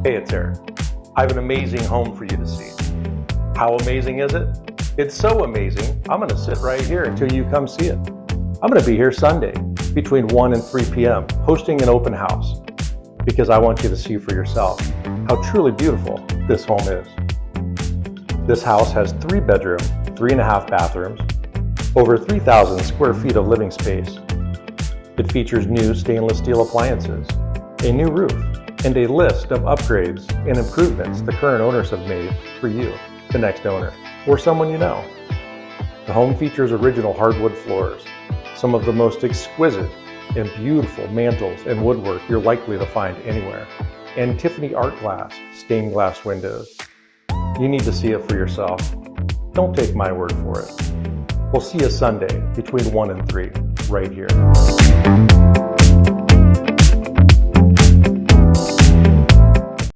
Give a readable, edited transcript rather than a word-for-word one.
Hey, it's Eric. I have an amazing home for you to see. How amazing is it? It's so amazing, I'm going to sit right here until you come see it. I'm going to be here Sunday between 1 and 3 p.m. hosting an open house because I want you to see for yourself how truly beautiful this home is. This house has 3 bedrooms, 3.5 bathrooms, over 3,000 square feet of living space. It features new stainless steel appliances, a new roof, and a list of upgrades and improvements the current owners have made for you, the next owner, or someone you know. The home features original hardwood floors, some of the most exquisite and beautiful mantels and woodwork you're likely to find anywhere, and Tiffany art glass, stained glass windows. You need to see it for yourself. Don't take my word for it. We'll see you Sunday between 1 and 3, right here.